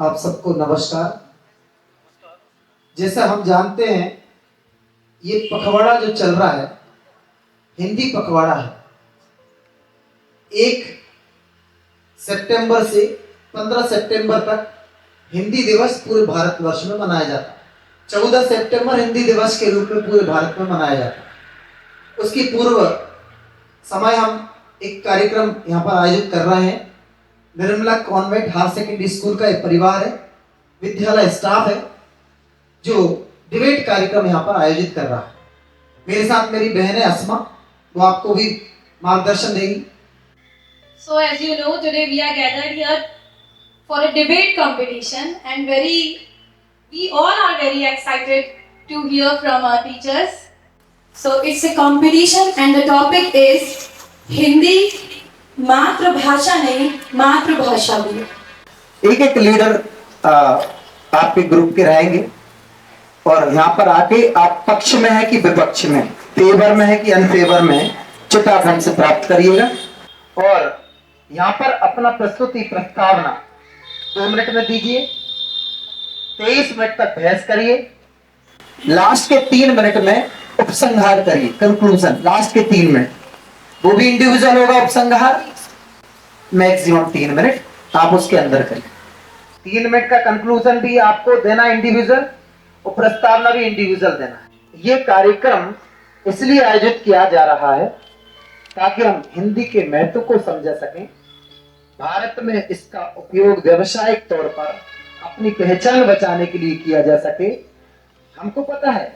आप सबको नमस्कार। जैसा हम जानते हैं, ये पखवाड़ा जो चल रहा है हिंदी पखवाड़ा है। 1 सितंबर से 15 सितंबर तक हिंदी दिवस पूरे भारतवर्ष में मनाया जाता है। 14 सितंबर हिंदी दिवस के रूप में पूरे भारत में मनाया जाता है। उसकी पूर्व समय हम एक कार्यक्रम यहाँ पर आयोजित कर रहे हैं। Nirmala convent higher secondary school का एक परिवार है, विद्यालय स्टाफ है, जो डिबेट कार्यक्रम यहाँ पर आयोजित कर रहा है। मेरे साथ मेरी बहन है अस्मा, वो आपको भी मार्गदर्शन देगी। So as you know, today we are gathered here for a debate competition, and we all are very excited to hear from our teachers. So it's a competition and the topic is Hindi मातृभाषा नहीं मातृभाषा भी। एक एक leader आपके group के रहेंगे और यहाँ पर आके आप पक्ष में है कि विपक्ष में, फेवर में है कि अनफेवर में, चिट्ठाखंड से प्राप्त करिएगा। और यहाँ पर अपना प्रस्तुति प्रस्तावना 2 मिनट में दीजिए, 23 मिनट तक बहस करिए, लास्ट के 3 मिनट में उपसंहार करिए, कंक्लूजन लास्ट के 3 मिनट, वो भी इंडिविजुअल होगा उपसंहार, मैक्सिमम 3 मिनट आप उसके अंदर करिए। 3 मिनट का कंक्लूजन भी आपको देना इंडिविजुअल और प्रस्तावना भी इंडिविजुअल देना है। ये कार्यक्रम इसलिए आयोजित किया जा रहा है ताकि हम हिंदी के महत्व को समझ सकें। भारत में इसका उपयोग व्यवसायिक तौर पर अपनी पहचान बचाने के लिए किया जा सके। हमको पता है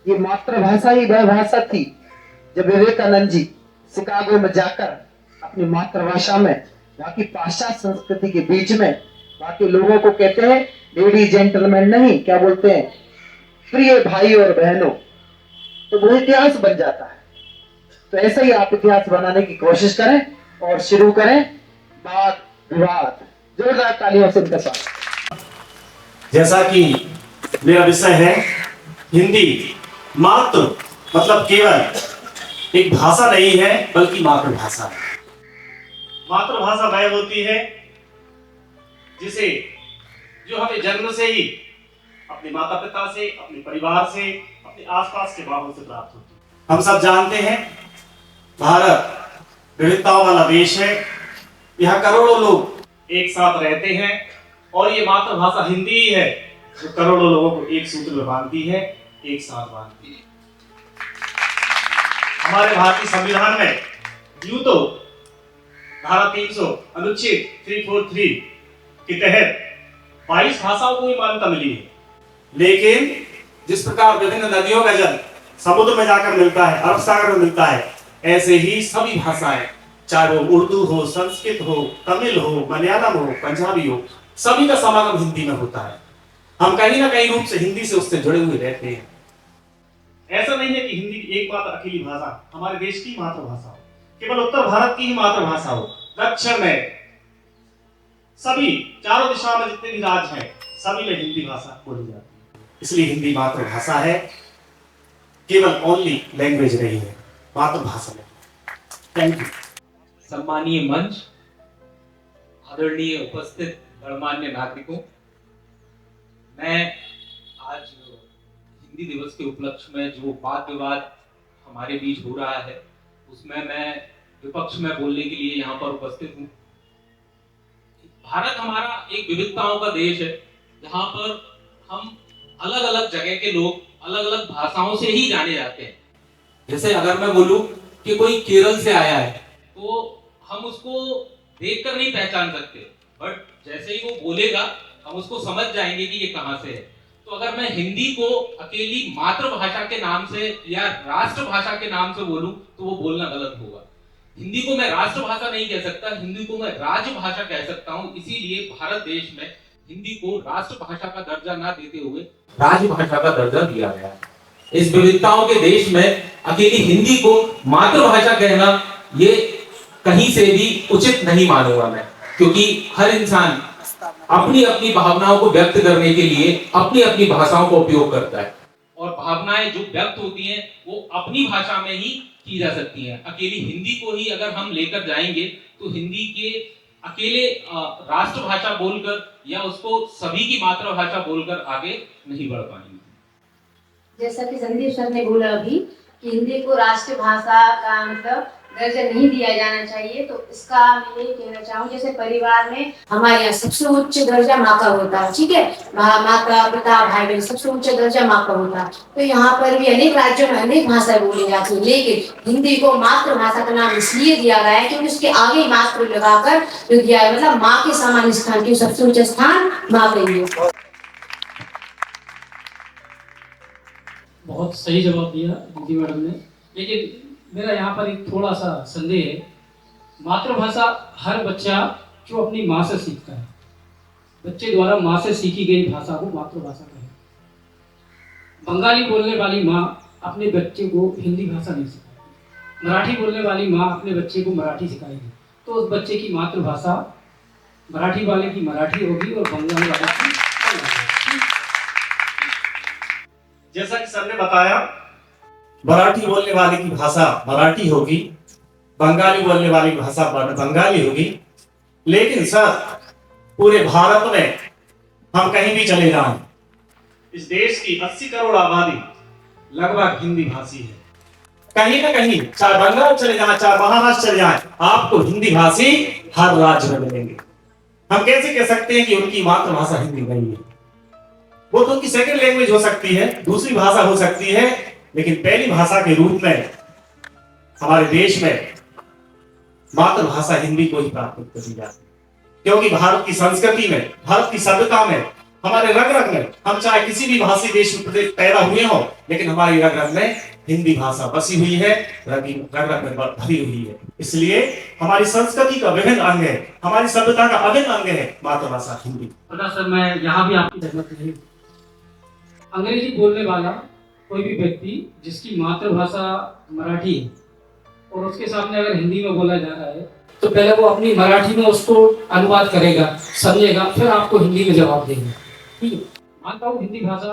ये मातृभाषा ही वह भाषा थी जब विवेकानंद जी शिकागो में जाकर अपनी मातृभाषा में वहां की पाश्चात्य संस्कृति के बीच में वहां के लोगों को कहते हैं लेडीज जेंटलमैन नहीं, क्या बोलते हैं, प्रिय भाई और बहनों, तो वो इतिहास बन जाता है। तो ऐसे ही आप इतिहास बनाने की कोशिश करें और शुरू करें वाद विवाद। जोरदार तालियों से इनका स्वागत। जैसा कि मेरा विषय है हिंदी मातृ मतलब केवल एक भाषा नहीं है बल्कि मातृभाषा है। मातृभाषा वह होती है जिसे जो हमें जन्म से ही अपने माता पिता से, अपने परिवार से, अपने आसपास के माहौल से प्राप्त होती है। हम सब जानते हैं भारत विविधताओं वाला देश है। यहाँ करोड़ों लोग एक साथ रहते हैं और ये मातृभाषा हिंदी ही है जो करोड़ों लोगों को एक सूत्र में बांधती है, एक साथ बांधती है। हमारे भारतीय संविधान में यूं तो धारा 300 अनुच्छेद 343 के तहत 22 भाषाओं को ही मान्यता मिली है, लेकिन जिस प्रकार विभिन्न नदियों का जल समुद्र में जाकर मिलता है, अरब सागर में मिलता है, ऐसे ही सभी भाषाएं, चाहे वो उर्दू हो, संस्कृत हो, तमिल हो, मलयालम हो, पंजाबी हो, सभी का समागम हिंदी में होता है। हम कहीं ना कहीं रूप से हिंदी से उससे जुड़े हुए रहते हैं। ऐसा नहीं है कि हिंदी एकमात्र अकेली भाषा हमारे देश की मातृभाषा हो, केवल उत्तर भारत की ही मातृभाषा हो। दक्षिण में सभी चारों दिशाओं में जितने भी राज्य हैं सभी में हिंदी भाषा बोली जाती है। इसलिए हिंदी मातृभाषा है, केवल ओनली लैंग्वेज नहीं है, मातृभाषा में। Thank you. सम्मानीय मंच, आदरणीय उपस्थित गणमान्य नागरिकों, मैं आज हिंदी दिवस के उपलक्ष्य में जो वाद विवाद हमारे बीच हो रहा है उसमें मैं विपक्ष में बोलने के लिए यहाँ पर उपस्थित हूँ। भारत हमारा एक विविधताओं का देश है जहाँ पर हम अलग अलग जगह के लोग अलग अलग भाषाओं से ही जाने जाते हैं। जैसे अगर मैं बोलूं कि कोई केरल से आया है तो हम उसको देखकर नहीं पहचान सकते, बट जैसे ही वो बोलेगा हम उसको समझ जाएंगे कि ये कहाँ से है। तो अगर मैं हिंदी को अकेली मातृभाषा के नाम से या राष्ट्रभाषा के नाम से बोलूं तो वो बोलना गलत होगा। हिंदी को मैं राष्ट्रभाषा नहीं कह सकता, हिंदी को मैं राजभाषा कह सकता हूं। इसीलिए भारत देश में हिंदी को राष्ट्रभाषा का दर्जा ना देते हुए राजभाषा का दर्जा दिया गया है। इस विविधताओं के देश में अकेली हिंदी को मातृभाषा कहना ये कहीं से भी उचित नहीं मानूंगा मैं, क्योंकि हर इंसान अपनी अपनी भावनाओं को व्यक्त करने के लिए अपनी अपनी भाषाओं का उपयोग करता है और भावनाएं जो व्यक्त होती हैं वो अपनी भाषा में ही की जा सकती हैं। अकेली हिंदी को ही अगर हम लेकर जाएंगे तो हिंदी के अकेले राष्ट्रभाषा बोलकर या उसको सभी की मातृभाषा बोलकर आगे नहीं बढ़ पाएंगे। जैसा कि संदीप सर ने बोला अभी कि हिंदी को राष्ट्रभाषा का मतलब दर्जा नहीं दिया जाना चाहिए, तो इसका मैं ये कहना चाहूँ, जैसे परिवार में हमारे यहाँ सबसे उच्च दर्जा माँ का होता है, ठीक है, माता पिता भाई बहन सबसे उच्च दर्जा माँ का होता है। तो यहाँ पर भी अनेक राज्यों में अनेक भाषाएं बोली जाती है, लेकिन हिंदी को मातृभाषा का नाम इसलिए दिया गया है क्योंकि उसके आगे मातृ लगाकर जो दिया है, मतलब माँ के समान स्थान की सबसे उच्च स्थान माँ का ही है। बहुत सही जवाब दिया दीदी मैडम ने, लेकिन मेरा यहाँ पर एक थोड़ा सा संदेह है। मातृभाषा हर बच्चा जो अपनी माँ से सीखता है, बच्चे द्वारा माँ से सीखी गई भाषा को मातृभाषा कहें। बंगाली बोलने वाली माँ अपने बच्चे को हिंदी भाषा नहीं सिखाएगी, मराठी बोलने वाली माँ अपने बच्चे को मराठी सिखाएगी, तो उस बच्चे की मातृभाषा मराठी वाले की मराठी होगी और बंगाली वाले की जैसा कि सर ने बताया, मराठी बोलने वाले की भाषा मराठी होगी, बंगाली बोलने वाली भाषा बंगाली होगी। लेकिन सर, पूरे भारत में हम कहीं भी चले जाएं, इस देश की 80 करोड़ आबादी लगभग हिंदी भाषी है। कहीं ना कहीं, चाहे बंगाल चले जाएं, चाहे महाराष्ट्र चले जाएं, आपको हिंदी भाषी हर राज्य में मिलेंगे। हम कैसे कह सकते हैं कि उनकी मातृभाषा हिंदी नहीं है? वो तो उनकी सेकंड लैंग्वेज हो सकती है, दूसरी भाषा हो सकती है, लेकिन पहली भाषा के रूप में हमारे देश में मातृभाषा हिंदी को ही प्राथमिकता दी जाती है। क्योंकि भारत की संस्कृति में, भारत की सभ्यता में, हमारे रग रग में, हम चाहे किसी भी भाषी देश में पैदा हुए हो, लेकिन हमारी रग रग में हिंदी भाषा बसी हुई है, रग रग में भरी हुई है। इसलिए हमारी संस्कृति का विभिन्न अंग है, हमारी सभ्यता का अभिन्न अंग है मातृभाषा हिंदी। सर, मैं यहाँ भी आपकी सहमत नहीं। अंग्रेजी बोलने वाला कोई भी व्यक्ति जिसकी मातृभाषा मराठी है और उसके सामने अगर हिंदी में बोला जा रहा है, तो पहले वो अपनी मराठी में उसको अनुवाद करेगा, समझेगा, फिर आपको हिंदी में जवाब देगा। ठीक है, मानता हूँ हिंदी भाषा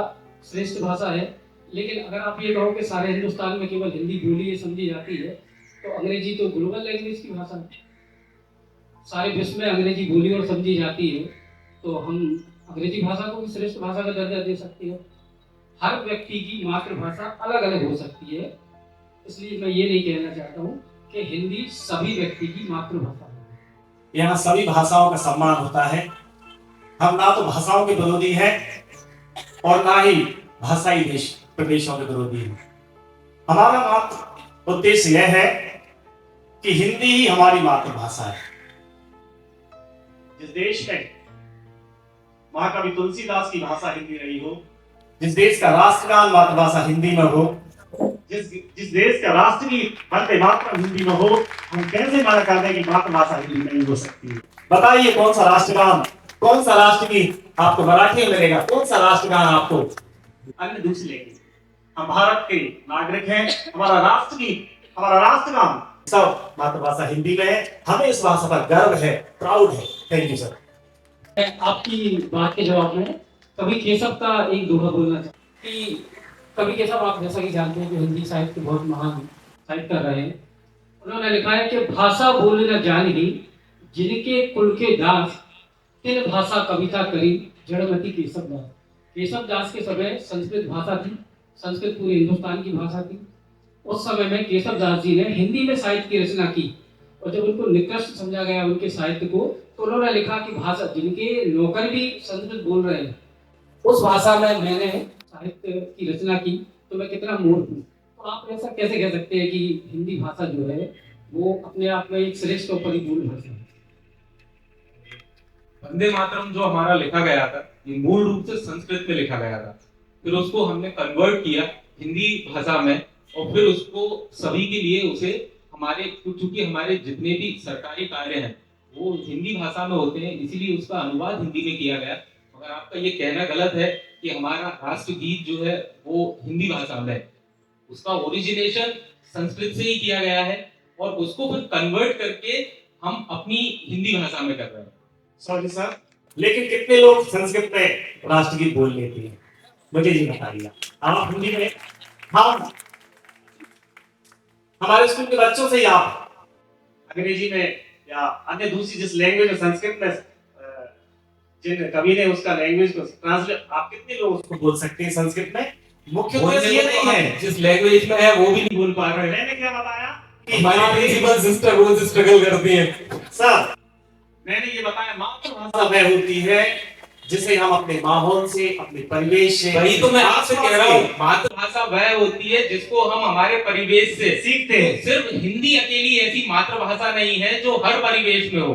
श्रेष्ठ भाषा है, लेकिन अगर आप ये कहो कि सारे हिंदुस्तान में केवल हिंदी बोली समझी जाती है, तो अंग्रेजी तो ग्लोबल लैंग्वेज की भाषा है, सारे विश्व में अंग्रेजी बोली और समझी जाती है, तो हम अंग्रेजी भाषा को भी श्रेष्ठ भाषा का दर्जा दे सकते हैं। हर व्यक्ति की मातृभाषा अलग अलग हो सकती है, इसलिए मैं ये नहीं कहना चाहता हूँ कि हिंदी सभी व्यक्ति की मातृभाषा है। यहाँ सभी भाषाओं का सम्मान होता है। हम ना तो भाषाओं के विरोधी हैं और ना ही भाषाई प्रदेशों के विरोधी हैं। हमारा मात्र उद्देश्य यह है कि हिंदी ही हमारी मातृभाषा है। जिस देश में महाकवि तुलसीदास की भाषा हिंदी रही हो, जिस देश का राष्ट्रगान मातृभाषा हिंदी में हो, जिस देश का राष्ट्रगीत वंदे मातरम हिंदी में हो, हम कैसे मना कर दें कि मातृभाषा हिंदी नहीं हो सकती है? बताइए, कौन सा राष्ट्रगान, कौन सा राष्ट्रगीत आपको मराठी में मिलेगा? कौन सा राष्ट्रगान आपको अन्य दूसरे लेंगे? हम भारत के नागरिक हैं, हमारा राष्ट्रगीत, हमारा राष्ट्रगान सब मातृभाषा हिंदी में है। हमें इस भाषा पर गर्व है, प्राउड है। Thank you sir. आपकी बात के जवाब में कवि केशव का एक दोहा बोलना चाहता कि कवि केशव, आप जैसा कि जानते हैं कि हिंदी साहित्य के बहुत महान साहित्यकार रहे हैं। उन्होंने लिखा है कि भाषा बोले न जानी, जिनके कुल के दास, तिन भाषा कविता करी, जड़मती केशव दास। केशव दास के समय संस्कृत भाषा थी, संस्कृत पूरे हिंदुस्तान की भाषा थी। उस समय में केशव दास जी ने हिंदी में साहित्य की रचना की, और जब उनको निकृष्ट समझा गया उनके साहित्य को, तो उन्होंने लिखा कि भाषा, जिनके नौकर भी संस्कृत बोल रहे हैं, उस भाषा में मैंने साहित्य की रचना की, तो मैं कितना मूर्ख हूँ। तो आप ऐसा कैसे कह सकते हैं कि हिंदी भाषा जो है वो अपने आप में एक श्रेष्ठ और परिपूर्ण भाषा है? वंदे मातरम जो हमारा लिखा गया था, ये मूल रूप से संस्कृत में लिखा गया था, फिर उसको हमने कन्वर्ट किया हिंदी भाषा में, और फिर उसको सभी के लिए उसे चूंकि हमारे जितने भी सरकारी कार्य हैं वो हिंदी भाषा में होते हैं, इसीलिए उसका अनुवाद हिंदी में किया गया। मगर आपका ये कहना गलत है कि हमारा राष्ट्रगीत जो है वो हिंदी भाषा में है। उसका ओरिजिनेशन संस्कृत से ही किया गया है, और उसको फिर कन्वर्ट करके हम अपनी हिंदी भाषा में कर रहे हैं। सॉरी सर, लेकिन कितने लोग संस्कृत में राष्ट्रगीत बोल लेते हैं? मुझे ये बताइएगा। आप हिंदी में, हाँ, हमारे स्कूल के बच्चों से ही आप अंग्रेजी में या अन्य दूसरी जिस लैंग्वेज में संस्कृत में जिन कवि ने उसका लैंग्वेज को ट्रांसलेट, आप कितने लोग उसको बोल सकते हैं संस्कृत में? मुख्य तो ये नहीं है जिस लैंग्वेज में है वो भी नहीं बोल पा रहे हैं। मैंने क्या बताया कि हमारी प्रिंसिपल सिस्टर रोज स्ट्रगल करती हैं। सर मैंने ये बताया मातृभाषा वह होती है जिसे हम अपने माहौल से, अपने परिवेश से, वही तो मैं आपसे कह रहा हूँ, मातृभाषा वह होती है जिसको हम हमारे परिवेश से सीखते हैं। सिर्फ हिंदी अकेली ऐसी मातृभाषा नहीं है जो हर परिवेश में हो।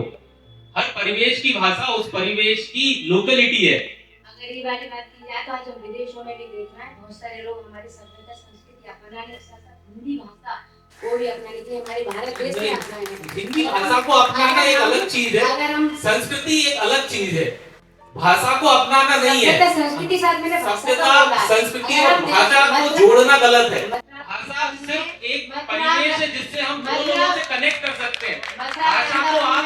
हर परिवेश की भाषा उस परिवेश की लोकेलिटी है। अगर ये वाली बात की जाए तो आज हम विदेशों में भी देख रहे हैं, बहुत सारे लोग हमारी सभ्यता संस्कृति अपनाने के साथ साथ हिंदी भाषा वो भी अपना लीजिए, हमारे भारत देश में अपनाए। हिंदी भाषा को अपनाना एक अलग चीज है, अगर हम संस्कृति एक अलग चीज है। भाषा को अपनाना नहीं है, संस्कृति साथ मैंने सभ्यता संस्कृति और भाषा को जोड़ना गलत है। भाषा सिर्फ एक परिवेश है जिससे हम दो लोगों से कनेक्ट कर सकते हैं। भाषा को आप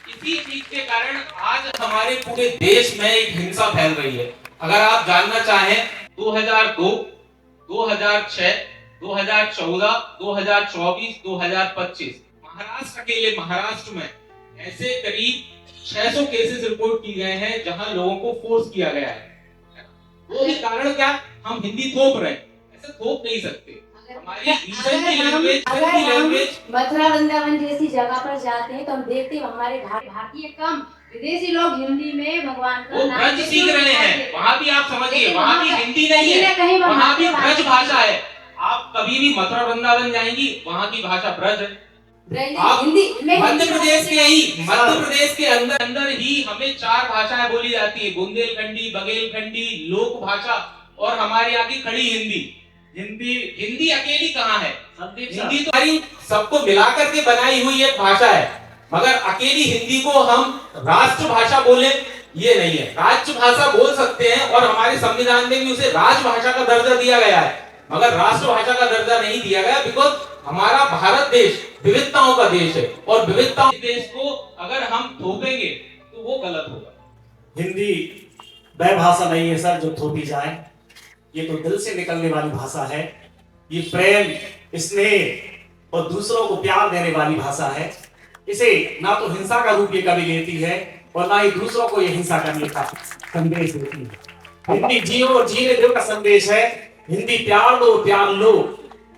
इसी चीज के कारण आज हमारे पूरे देश में एक हिंसा फैल रही है। अगर आप जानना चाहें 2002, 2006, 2014, 2024, 2025 महाराष्ट्र अकेले महाराष्ट्र में ऐसे करीब 600 केसेस रिपोर्ट किए गए हैं जहां लोगों को फोर्स किया गया है। वो भी कारण क्या? हम हिंदी थोप रहे हैं, ऐसे थोप नहीं सकते। हमारी रीजन की लैंग्वेज मथुरा वृंदावन जैसी जगह पर जाते हैं तो हम देखते हैं हमारे भारतीय कम विदेशी लोग हिंदी में भगवान का वो नाम ब्रज सीख रहे हैं। वहाँ भी आप समझिए, वहाँ भी हिंदी नहीं है, वहाँ वहाँ भी ब्रज भाषा है। आप कभी भी मथुरा वृंदावन जाएंगी, वहाँ की भाषा ब्रज है। आप मध्य प्रदेश के ही अंदर ही हमें 4 भाषाएं बोली जाती है, बुंदेलखंडी, बघेलखंडी, लोक भाषा और हमारे यहाँ की खड़ी हिंदी। हिंदी अकेली कहाँ है? हिंदी तो हमारी सबको मिलाकर के बनाई हुई एक भाषा है, मगर अकेली हिंदी को हम राष्ट्रभाषा बोले ये नहीं है। राष्ट्रभाषा बोल सकते हैं और हमारे संविधान में भी उसे राजभाषा का दर्जा दिया गया है, मगर राष्ट्रभाषा का दर्जा नहीं दिया गया, बिकॉज हमारा भारत देश विविधताओं का देश है और विविधताओं के देश को अगर हम थोपेंगे तो वो गलत होगा। हिंदी वह भाषा नहीं है सर जो थोपी जाए, ये तो दिल से निकलने वाली भाषा है। ये प्रेम, स्नेह और दूसरों को प्यार देने वाली भाषा है। इसे ना तो हिंसा का रूप ये कभी लेती है और ना ही दूसरों को ये हिंसा करने का संदेश देती है। हिंदी जियो और जीने दो का संदेश है। हिंदी प्यार दो प्यार लो,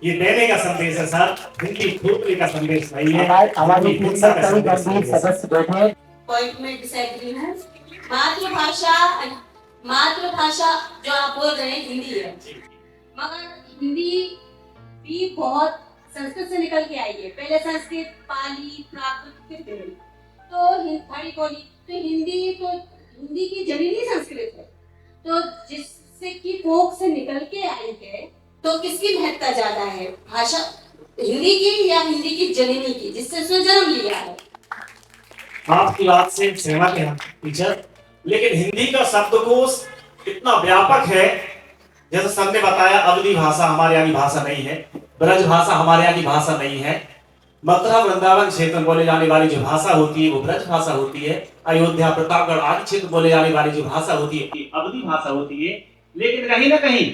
ये देने का संदेश है सर, हिंदी थोपने का संदेश नहीं है। हमारी हिंसा का संदेश है। सदस्य बैठे हैं। पॉइंट में डिसएग्री हूँ। मातृभाषा जो आप बोल रहे हैं हिंदी है, मगर हिंदी भी बहुत संस्कृत से निकल के आई है। पहले संस्कृत, पाली, प्राकृत, फिर हिंदी, तो खड़ी बोली, तो हिंदी की जननी संस्कृत है, तो जिससे कि कोख से निकल के आई है, तो किसकी महत्ता ज्यादा है, भाषा हिंदी की या हिंदी की जननी की जिससे उसने जन्म लिया है? आपकी बात से सहमत है टीचर, लेकिन हिंदी का शब्दकोश इतना व्यापक है, जैसे सर ने बताया अवधी भाषा हमारे यहाँ की भाषा नहीं है, ब्रज भाषा हमारे यहाँ की भाषा नहीं है, मथुरा वृंदावन क्षेत्र में बोले जाने वाली जो भाषा होती है वो ब्रज भाषा होती है, अयोध्या प्रतापगढ़ आदि क्षेत्र बोले जाने वाली जो भाषा होती है अवधी भाषा होती है। लेकिन कहीं ना कहीं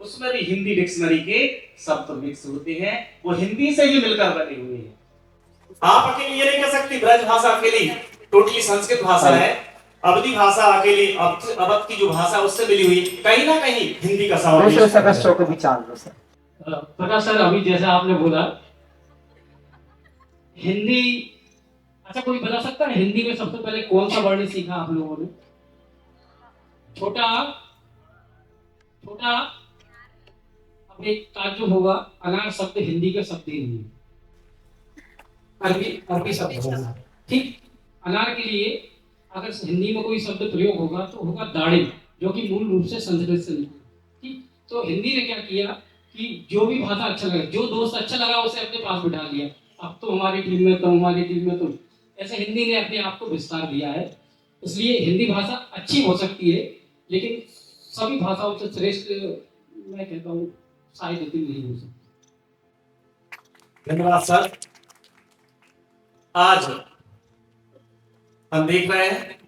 उसमें भी हिंदी डिक्शनरी के शब्द मिक्स होते हैं, वो हिंदी से ही मिलकर बने हुए हैं। आप अकेले ये नहीं कह सकती ब्रज भाषा अकेली टोटली संस्कृत भाषा है, अवधी भाषा अकेली अवध की जो भाषा उससे मिली हुई, कहीं ना कहीं हिंदी का दूसरे समावेश सदस्यों को विचार दो सर। प्रकाश सर, अभी जैसा आपने बोला हिंदी, अच्छा कोई बता सकता है हिंदी में सबसे पहले कौन सा वर्ण सीखा आप लोगों ने? छोटा अब एक ताज्जुब होगा, अनार शब्द हिंदी का शब्द ही नहीं है, अरबी शब्द होगा। ठीक, अनार के लिए अगर हिंदी में कोई शब्द प्रयोग होगा तो होगा दाड़िम, जो कि मूल रूप से संस्कृत से निकला। ठीक, तो हिंदी ने क्या किया कि जो भी भाषा अच्छा लगा, जो दोस्त अच्छा लगा उसे अपने पास बिठा लिया, अब तो हमारी टीम में, तो हमारी टीम में, तो ऐसे हिंदी ने अपने आप को विस्तार दिया है। इसलिए हिंदी भाषा अच्छी हो सकती है, लेकिन सभी भाषाओं से श्रेष्ठ मैं कहता हूँ शायद इतनी नहीं हो सकती। धन्यवाद सर। आज हम देख रहे हैं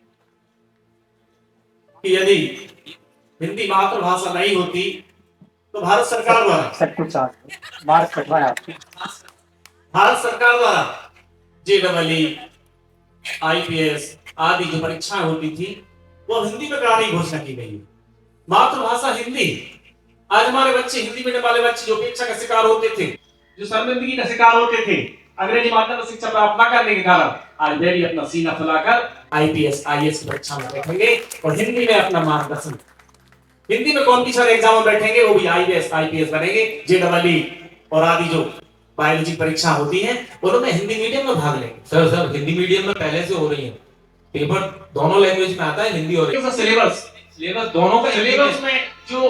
कि यदि हिंदी मातृभाषा नहीं होती तो भारत सरकार द्वारा JEE, IPS आदि जो परीक्षाएं होती थी वो हिंदी में कराने की घोषणा की गई है। मातृभाषा हिंदी। आज हमारे बच्चे, हिंदी मीडियम वाले बच्चे जो उपेक्षा का शिकार होते थे, जो शर्मिंदगी का शिकार होते थे, अंग्रेजी माध्यम में शिक्षा प्राप्त न करने के कारण, आज वे भी अपना सीना फुलाकर IPS IAS की परीक्षा में बैठेंगे और हिंदी में अपना मार्गदर्शन, हिंदी में कॉम्पिटिशन एग्जाम में बैठेंगे, वो भी IAS IPS बनेंगे। JEE और आदि जो बायोलॉजी परीक्षा होती है उनमें हिंदी मीडियम में भाग लेंगे। सर हिंदी मीडियम में पहले से हो रही है, पेपर दोनों लैंग्वेज में आता है, हिंदी और सिलेबस दोनों का सिलेबस में जो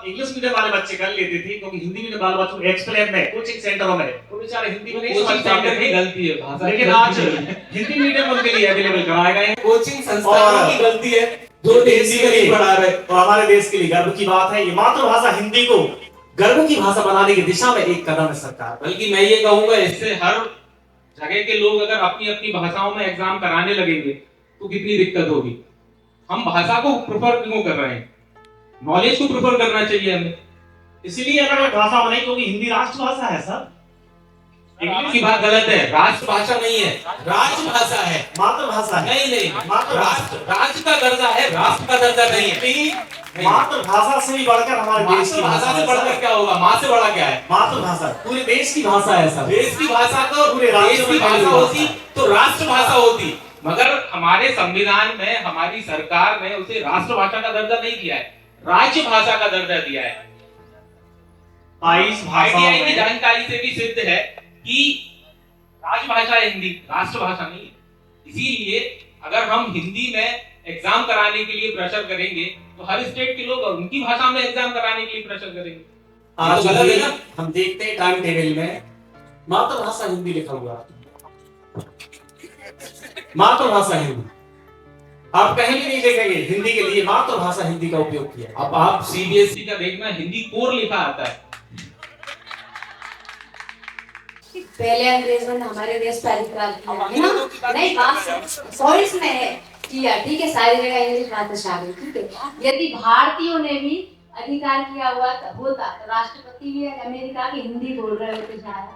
इंग्लिश मीडियम वाले बच्चे कर लेते थे, क्योंकि हिंदी मीडियम वाले बच्चों एक्सप्लेन में कोचिंग सेंटरों में वो बेचारे हिंदी में नहीं समझ पाते थे, गलती है भाषा, लेकिन आज हिंदी मीडियम उनके लिए अवेलेबल कराए गए हैं। कोचिंग संस्थानों की गलती है जो देश के लिए पढ़ा रहे और हमारे देश के लिए गर्व की बात है। ये मातृभाषा हिंदी को गर्व की भाषा बनाने की दिशा में एक कदम है सरकार। बल्कि मैं ये कहूंगा, इससे हर जगह के लोग अगर अपनी अपनी भाषाओं में एग्जाम कराने लगेंगे तो कितनी दिक्कत होगी। हम भाषा को प्रेफर क्यों कर रहे हैं? नॉलेज को प्रेफर करना चाहिए हमें। इसीलिए अलग अलग भाषा बनाई, क्योंकि हिंदी राष्ट्रभाषा है सर। इंग्लिश की बात गलत है, राष्ट्रभाषा नहीं है, राजभाषा है, मातृभाषा है। नहीं मातृभाषा राज्य का दर्जा है, राष्ट्र का दर्जा नहीं है। मातृभाषा से भी बढ़कर हमारे देश की भाषा से बढ़कर क्या होगा? माँ से बड़ा क्या है? मातृभाषा पूरे देश की भाषा है सर। देश की भाषा तो पूरे राज्य देश की भाषा होती तो राष्ट्रभाषा होती, मगर हमारे संविधान में हमारी सरकार ने उसे राष्ट्रभाषा का दर्जा नहीं दिया है, राज्य भाषा का दर्जा दिया है। 22 भाषाओं ITI की में जानकारी से भी सिद्ध है कि राजभाषा है हिंदी, राष्ट्रभाषा नहीं है। इसीलिए अगर हम हिंदी में एग्जाम कराने के लिए प्रेशर करेंगे तो हर स्टेट के लोग उनकी भाषा में एग्जाम कराने के लिए प्रेशर करेंगे। आज तो गलत है ना? हम देखते हैं टाइम टेबल में मातृभाषा हिंदी लिखा हुआ है। मातृभाषा हिंदी आप कहीं भी नहीं देखेंगे हिंदी के लिए मातृभाषा हिंदी का उपयोग किया। अब आप CBSE का देखना, हिंदी कोर लिखा आता है। पहले अंग्रेजों ने हमारे देश पर अधिकार किया है ना, नहीं बात पॉइंट्स में है किया, ठीक है, सारी जगह इंग्लिश भाषा शामिल, ठीक है। यदि भारतीयों ने भी अधिकार किया हुआ होता तो राष्ट्रपति भी अमेरिका की हिंदी बोल रहे होते शायद।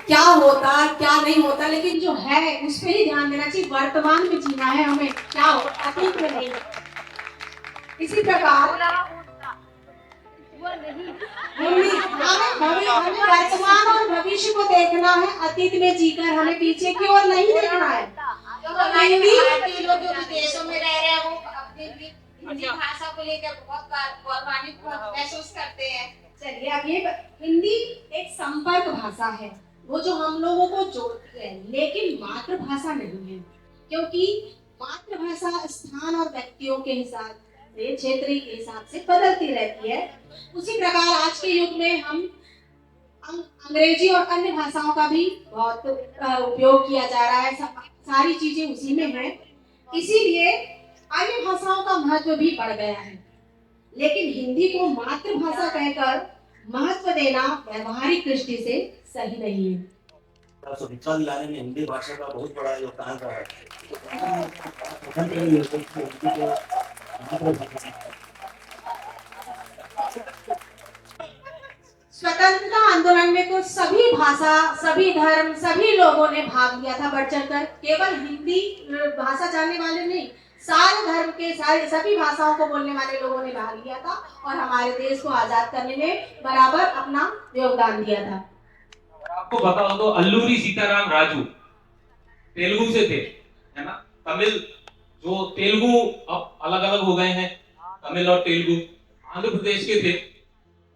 क्या होता क्या नहीं होता, लेकिन जो है उस पर ही ध्यान देना चाहिए। वर्तमान में जीना है हमें, क्या हो अतीत में नहीं। इसी प्रकार हमें वर्तमान और भविष्य को देखना है, अतीत में जीकर हमें पीछे की ओर नहीं देखना है। भारतीय लोग जो विदेशों में रह रहे हैं वो अपनी हिंदी भाषा को लेकर बहुत गौरवान्वित महसूस करते हैं। चलिए, अब ये हिंदी एक संपर्क भाषा है, वो जो हम लोगों को जोड़ती है, लेकिन मातृभाषा नहीं है, क्योंकि मातृभाषा स्थान और व्यक्तियों के हिसाब से, क्षेत्र के हिसाब से बदलती रहती है। उसी प्रकार आज के युग में हम अंग्रेजी और अन्य भाषाओं का भी बहुत उपयोग किया जा रहा है, सारी चीजें उसी में है। इसीलिए अन्य भाषाओं का महत्व भी बढ़ गया है, लेकिन हिंदी को मातृभाषा कहकर महत्व देना व्यवहारिक दृष्टि से सही नहीं है। शिक्षा दिलाने में हिंदी भाषा का बहुत बड़ा योगदान रहा है। स्वतंत्रता आंदोलन में तो सभी भाषा, सभी धर्म, सभी लोगों ने भाग लिया था बढ़ चढ़कर। केवल हिंदी भाषा जानने वाले नहीं, सारे धर्म के सारे सभी भाषाओं को बोलने वाले लोगों ने भाग लिया था और हमारे देश को आजाद करने में बराबर अपना योगदान दिया था। आपको पता हो तो अल्लूरी सीताराम राजू तेलुगु से थे, है ना। तमिल जो तेलुगु अब अलग अलग हो गए हैं, तमिल और तेलुगु आंध्र प्रदेश के थे,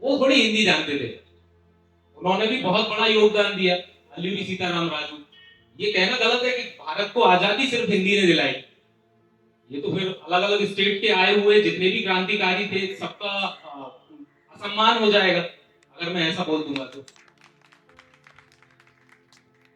वो थोड़ी हिंदी जानते थे। उन्होंने भी बहुत बड़ा योगदान दिया, अल्लूरी सीताराम राजू। ये कहना गलत है कि भारत को आजादी सिर्फ हिंदी ने दिलाई। ये तो फिर अलग अलग स्टेट के आए हुए जितने भी क्रांतिकारी थे सबका असम्मान हो जाएगा अगर मैं ऐसा बोल दूंगा तो।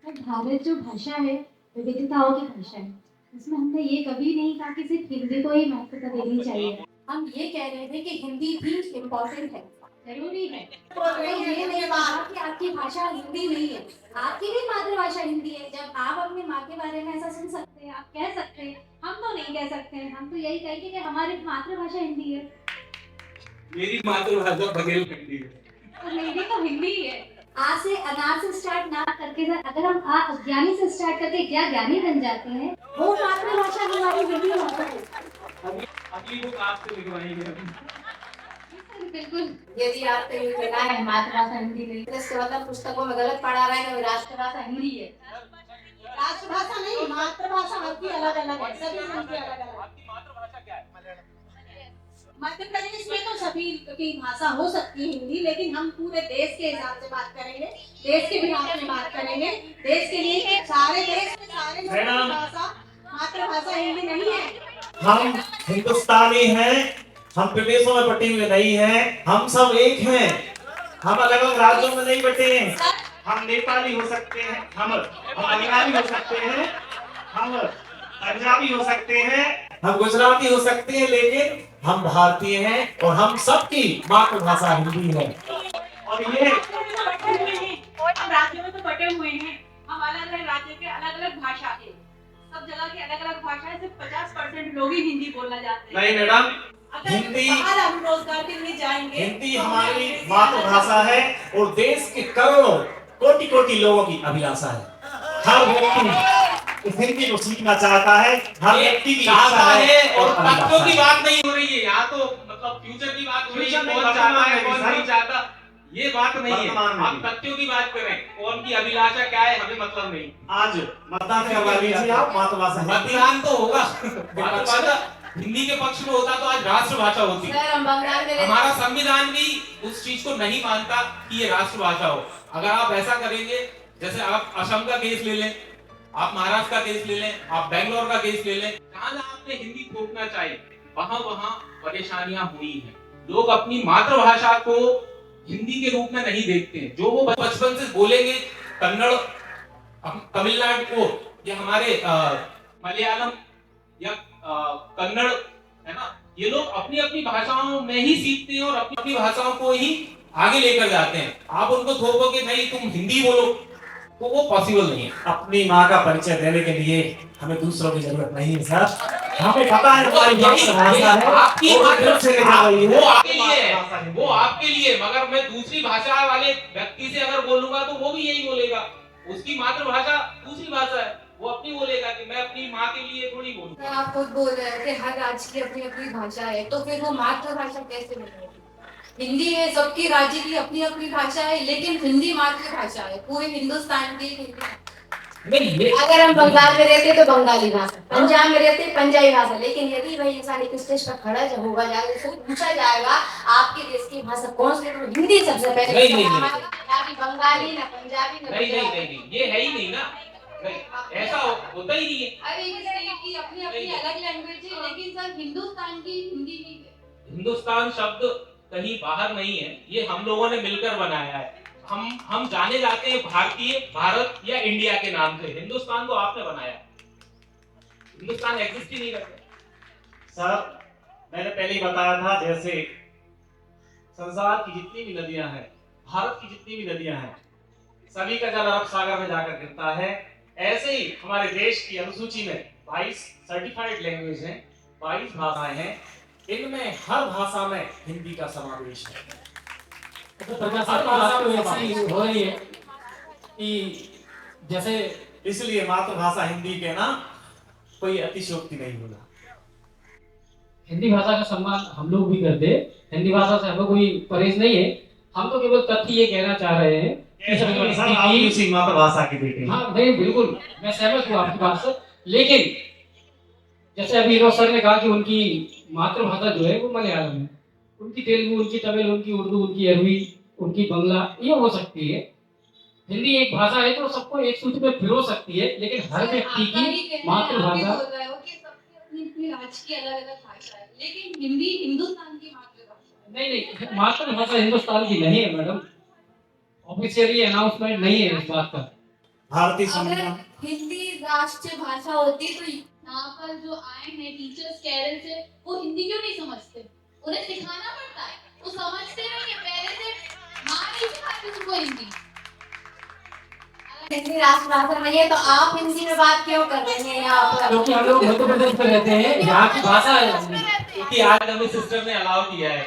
भारत जो भाषा है विविधताओं की भाषा है, इसमें हमने ये कभी नहीं कहा कि सिर्फ हिंदी को ही महत्वता देनी चाहिए। हम ये कह रहे थे कि हिंदी भी इम्पोर्टेंट है, जरूरी है। ये नहीं कहा कि आपकी भाषा हिंदी नहीं है, आपकी भी मातृभाषा हिंदी है। जब आप अपनी माँ के बारे में ऐसा सुन सकते हैं, आप कह सकते हैं, हम तो नहीं कह सकते हैं। हम तो यही कहेंगे कि हमारी मातृभाषा हिंदी है। मेरी मातृभाषा बघेलखंडी है। तो हिंदी तो हिंदी ही है। आ से अनार से स्टार्ट ना करके सर, अगर हम आ अज्ञानी से स्टार्ट करके क्या ज्ञानी बन जाते हैं, वो मातृभाषा हमारी हिंदी भाषा है। अगली बुक आपसे लिखवाएंगे अभी। बिल्कुल, यदि आप कहीं कहना है मातृभाषा हिंदी नहीं, तो इसका मतलब पुस्तकों में गलत पढ़ा रहे हैं, राष्ट्रभाषा हिंदी है। राष्ट्रभाषा नहीं, मातृभाषा आपकी अलग अलग है, सभी की अलग अलग। आपकी मातृभाषा क्या है? मध्य प्रदेश में तो सभी की भाषा हो सकती है हिंदी, लेकिन हम पूरे देश के हिसाब से बात करेंगे, देश के बिहार में बात करेंगे। देश के लिए सारे देश में सारे लोगों की भाषा मातृभाषा हिंदी नहीं है। हम हिंदुस्तानी हैं, हम प्रदेशों में बटे हुए नहीं हैं, हम सब एक हैं, हम अलग अलग राज्यों में नहीं बटे हैं। हम नेपाली हो सकते हैं, हम बंगाली हो सकते हैं, हम पंजाबी हो सकते हैं, हम गुजराती हो सकते हैं, लेकिन हम भारतीय हैं और हम सबकी मातृभाषा हिंदी है। और ये हम राज्यों में तो बटे हुए हैं, हम अलग अलग राज्यों के अलग अलग भाषा है, सब जगह की अलग अलग भाषा है, सिर्फ 50% लोग ही हिंदी बोलना जानते हैं। नहीं मैडम, अगर हिंदी बाहर हम रोजगार के लिए जाएंगे, हिंदी हमारी मातृभाषा है और देश के करोड़ों कोटि कोटि लोगों की अभिलाषा है। हर व्यक्ति इस हिंदी को सीखना चाहता है, हर व्यक्ति की चाहता इच्छा है और और अभिलाषा तथ्यों की है। बात नहीं हो रही है यहाँ, तो मतलब फ्यूचर की बात हो रही है, फ्यूचर में कौन चाहता है वर्तमान कौन में नहीं चाहता, ये बात नहीं है। वर्तमान में आप तथ्यों की बात करें, कौन की अभिलाषा क्या है हमें मतलब नहीं। आज मतदान करवा लीजिए आप, मातृभाषा हिंदी। मतदान तो होगा, मातृभाषा हिंदी के पक्ष में होता तो आज राष्ट्रभाषा होती। सर हम बंगाल में हमारा संविधान भी उस चीज को नहीं मानता कि ये राष्ट्रभाषा हो। अगर आप ऐसा करेंगे, जैसे आप असम का केस ले लें, आप महाराष्ट्र का केस ले लें, आप बेंगलोर का केस ले लें, जहां जहां आपने हिंदी थोपना चाहिए वहां वहां परेशानियां हुई हैं। लोग अपनी मातृभाषा को हिंदी के रूप में नहीं देखते हैं। जो वो बचपन से बोलेंगे कन्नड़, तमिलनाडु को, या हमारे मलयालम या कन्नड़, है ना, ये लोग अपनी अपनी भाषाओं में ही सीखते हैं और अपनी अपनी भाषाओं को ही आगे लेकर जाते हैं। आप उनको थोपो कि नहीं तुम हिंदी बोलो, तो वो पॉसिबल नहीं है। अपनी माँ का परिचय देने के लिए हमें दूसरों की जरूरत नहीं है सर, हमें पता है हमारी मातृभाषा है, आपकी वो दिल से निकल रही है। वो आपके लिए है, वो आपके लिए, मगर मैं दूसरी भाषा वाले व्यक्ति से अगर बोलूंगा तो वो भी यही बोलेगा, उसकी मातृभाषा दूसरी भाषा है, वो अपनी बोलेगा कि मैं अपनी माँ के लिए थोड़ी बोलूँ। आप खुद बोल रहे हैं कि हर राज्य की अपनी अपनी भाषा है, तो फिर वो मातृभाषा कैसे बनेगी? हिंदी है, सबकी राज्य की अपनी अपनी भाषा है, लेकिन हिंदी मातृभाषा है पूरे हिंदुस्तान की हिंदी। अगर हम बंगाल में रहते तो बंगाली भाषा, पंजाब में रहते पंजाबी भाषा, लेकिन यदि वही इंसान एक स्टेज पर खड़ा होगा जाएगा, उससे पूछा जाएगा आपके देश की भाषा कौन सी, तो हिंदी सबसे पहले। नहीं, बंगाली ना पंजाबी ना नहीं, ये है ही नहीं ना, ऐसा होता ही नहीं है। हर एक स्टेट की अपनी अपनी अलग लैंग्वेज है, लेकिन सर हिंदुस्तान की हिंदी ही है। हिंदुस्तान शब्द कहीं बाहर नहीं है, ये हम लोगों ने मिलकर बनाया है। हम जाने जाते हैं भारतीय, भारत या इंडिया के नाम से। हिंदुस्तान को आपने बनाया, हिंदुस्तान एग्जिस्ट ही नहीं करता। सर मैंने पहले ही बताया था, जैसे संसार की जितनी भी नदियां हैं, भारत की जितनी भी नदियां हैं, सभी का जल अरब सागर में जाकर गिरता है। ऐसे ही हमारे देश की अनुसूची में 22 सर्टिफाइड लैंग्वेज हैं, 22 भाषाएं हैं, इनमें हर भाषा में हिंदी का समावेश है। तो 50 बात तो ऐसी हो रही है कि जैसे, इसलिए मातृभाषा हिंदी के ना कोई अतिशयोक्ति नहीं होगा। हिंदी भाषा का सम्मान हम लोग भी करते हैं, हिंदी भाषा से हमें कोई परहेज नहीं है। हम तो केवल तथ्य ये कहना चाह रहे हैं सर आप भी उसी मातृभाषा की बेटे हैं। हाँ नहीं बिल्कुल, मैं सहमत हूँ आपकी बात से, लेकिन जैसे अभी हीरो सर ने कहा कि उनकी मातृभाषा जो है वो मलयालम है, उनकी तेलुगु, उनकी तमिल, उनकी उर्दू, उनकी अरबी, उनकी बंगला, ये हो सकती है। हिंदी एक भाषा है तो सबको एक सूत्र में पिरो सकती है, लेकिन हर व्यक्ति की मातृभाषा, अपनी राज्य की अलग अलग भाषा है, लेकिन हिंदी हिंदुस्तान की मातृभाषा है। नहीं मातृभाषा हिंदुस्तान की नहीं है मैडम, ऑफिशियली अनाउंसमेंट नहीं है इस बात का। भारतीय अगर संविधान हिंदी राष्ट्रीय भाषा होती तो यहाँ पर जो आए हैं टीचर्स केरल से, वो हिंदी क्यों नहीं समझते? उन्हें सिखाना पड़ता है, वो समझते नहीं है, पहले से माँ नहीं सिखाती उनको हिंदी। हिंदी राष्ट्रभाषा नहीं है तो आप हिंदी में बात क्यों कर रहे हैं यहाँ पर? क्योंकि हम लोग मध्य प्रदेश में रहते हैं, यहाँ की भाषा है, क्योंकि आज हमें सिस्टम ने अलाउ किया है।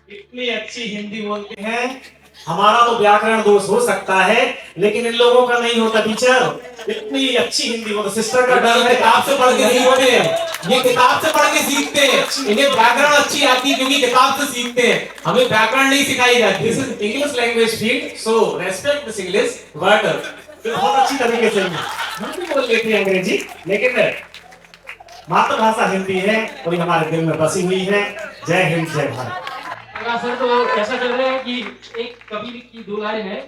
इतनी अच्छी हिंदी बोलते हैं। हमारा तो व्याकरण दोष हो सकता है, लेकिन इन लोगों का नहीं होता टीचर। इतनी अच्छी हिंदी बोलते। सिस्टर का नाम है, किताब से पढ़ के सीखते हैं, ये किताब से पढ़ के सीखते हैं। इन्हें व्याकरण अच्छी आती है क्योंकि किताब से सीखते हैं, हमें व्याकरण नहीं सिखाई जाती। This is English language field, so respect this English word. बहुत अच्छी तरीके से हम भी बोल लेते हैं अंग्रेजी, लेकिन मातृभाषा हिंदी है और ये हमारे दिल में बसी हुई है। जय हिंद, जय भारत। सर तो ऐसा चल रहा है कि एक कवि की दो लाइन है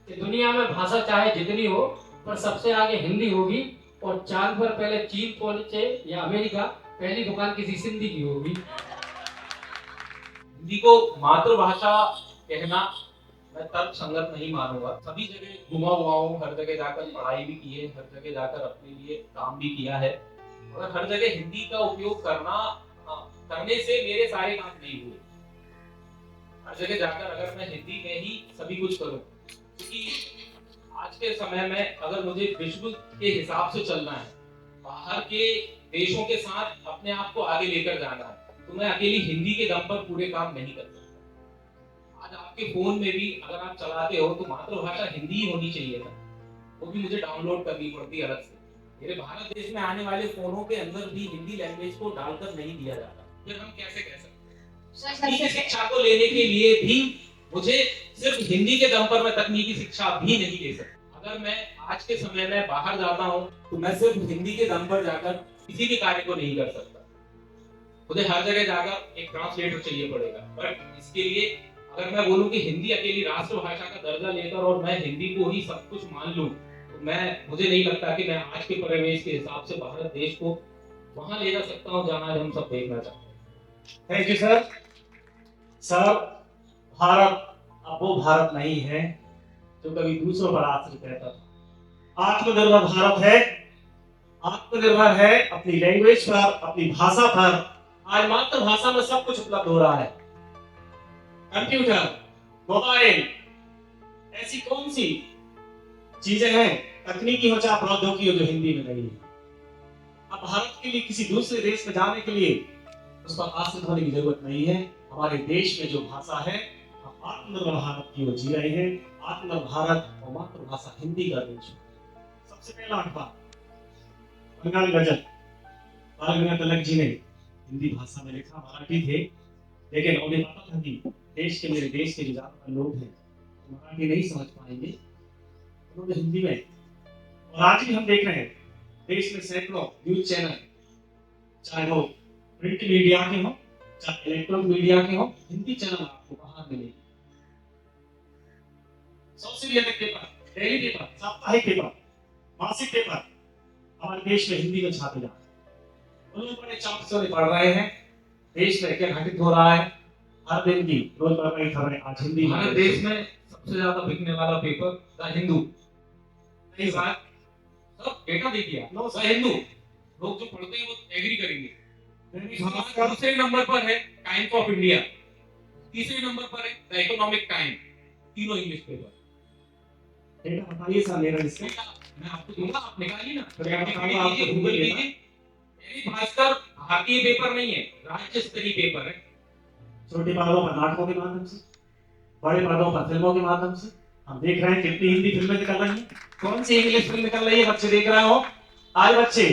कि दुनिया में भाषा चाहे जितनी हो पर सबसे आगे हिंदी होगी, और चांद पर पहले चीन पहुंचे या अमेरिका, पहली दुकान किसी सिंधी की होगी। हिंदी को मातृभाषा कहना मैं तर्क संगत नहीं मानूंगा। सभी जगह घुमा हुआ हूँ, हर जगह जाकर पढ़ाई भी की है, हर जगह जाकर अपने लिए काम भी किया है, और हर जगह हिंदी का उपयोग करने से मेरे सारे काम नहीं हुए। हर जगह जाकर अगर मैं हिंदी में ही सभी कुछ करूं, क्योंकि आज के समय में अगर मुझे विश्व के हिसाब से चलना है, बाहर के देशों के साथ अपने आप को आगे लेकर जाना है, तो मैं अकेली हिंदी के दम पर पूरे काम नहीं कर सकता। आज आपके फोन में भी अगर आप चलाते हो तो मातृभाषा हिंदी ही होनी चाहिए था, वो भी मुझे डाउनलोड करनी पड़ती है अलग से। मेरे भारत देश में आने वाले फोनों के अंदर भी हिंदी लैंग्वेज को डालकर नहीं दिया जाता, फिर हम कैसे कह सकते हैं? तकनीकी शिक्षा को लेने के लिए भी मुझे सिर्फ हिंदी के दम पर मैं तकनीकी शिक्षा भी नहीं ले सकता। अगर मैं आज के समय में बाहर जाता हूँ तो मैं सिर्फ हिंदी के दम पर जाकर किसी भी कार्य को नहीं कर सकता, मुझे हर जगह जाकर एक ट्रांसलेटर चाहिए पड़ेगा। बट इसके लिए अगर मैं बोलूँ कि हिंदी अकेली राष्ट्रभाषा का दर्जा लेकर और मैं हिंदी को ही सब कुछ मान लूँ, तो मुझे नहीं लगता कि मैं आज के परिवेश के हिसाब से भारत देश को वहां ले जा सकता हूँ जहां हम सब देखना चाहते हैं। Thank you sir. Sir, Bharat अब वो भारत नहीं है जो कभी दूसरों पर आश्रित रहता था। आत्मनिर्भर भारत है, आत्मनिर्भर है अपनी लैंग्वेज पर, अपनी भाषा पर। आज मातृभाषा में सब कुछ उपलब्ध हो रहा है। कंप्यूटर, मोबाइल, ऐसी कौन सी चीजें हैं तकनीकी हो चाहे प्रौद्योगिकी हो जो हिंदी में नहीं है। अब भारत के लिए किसी दूसरे देश में जाने के लिए उस पर आश्रित होने की जरूरत नहीं है। हमारे देश में जो भाषा है, हम आत्मनिर्भर भारत की ओर जी रहे हैं। आत्मनिर्भर भारत और मातृभाषा हिंदी का देश। सबसे पहला अखबार बंगाली गजल बाल गंगाधर तिलक जी ने हिंदी भाषा में लिखा। मराठी थे, लेकिन उन्हें पता था कि मेरे देश के जो ज्यादातर लोग हैं मराठी नहीं समझ पाएंगे, उन्होंने हिंदी में। और आज भी हम देख रहे हैं देश में सैकड़ों न्यूज चैनल, चाहे वो प्रिंट मीडिया के हो चाहे इलेक्ट्रॉनिक मीडिया के हो, हिंदी चैनल आपको बाहर मिलेंगे। सोशल पेपर, डेली पेपर, साप्ताहिक पेपर, मासिक पेपर हमारे देश में हिंदी में छापे जा रहे हैं। उन लोग बड़े चाप से पढ़ रहे हैं देश में क्या घटित हो रहा है। हर दिन की रोजमर्रा की खबरें आज हिंदी में। हमारे देश में सबसे ज्यादा बिकने वाला पेपर द हिंदू। नहीं बात, सब डेटा देखिए, द हिंदू लोग जो पढ़ते हैं वो एग्री करेंगे। दूसरे नंबर पर है टाइम्स ऑफ इंडिया, तीसरे नंबर पर है द इकोनॉमिक टाइम, तीनों इंग्लिश पेपर। डेटा बताइए सर मेरा इससे। मैं आपको दूंगा, आप निकालिए ना, आपको गूगल कीजिए। दैनिक भास्कर भारतीय पेपर नहीं है, राज्य स्तरीय पेपर है। छोटे पर्दों पर नाटकों के माध्यम से, बड़े पर्दों पर फिल्मों के माध्यम से हम देख रहे हैं कितनी हिंदी फिल्में निकल रही हैं। कौन सी इंग्लिश फिल्म निकल रही है बच्चे देख रहे हो। आज बच्चे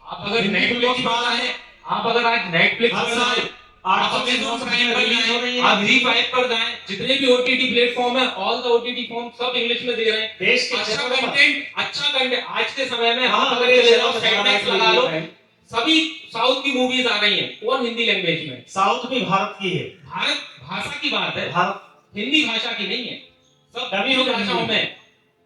आप अगर नेटफ्लिक्स पर जाएं, आप अगर आज नेटफ्लिक्स पर जाएं, आप अमेज़न प्राइम पर जाएं, आप ZEE5 पर जाएं, जितने भी OTT प्लेटफॉर्म है, ऑल द OTT फॉर्म सब इंग्लिश में दे रहे हैं। देश के अच्छा कंटेंट आज के समय में हम अगर ये सेटमेंट्स लगा लो, सभी साउथ की मूवीज आ रही हैं। कौन हिंदी लैंग्वेज में? साउथ भी भारत की है। भारत भाषा की बात है, भारत हिंदी भाषा की नहीं है। सब विभिन्न भाषाओं में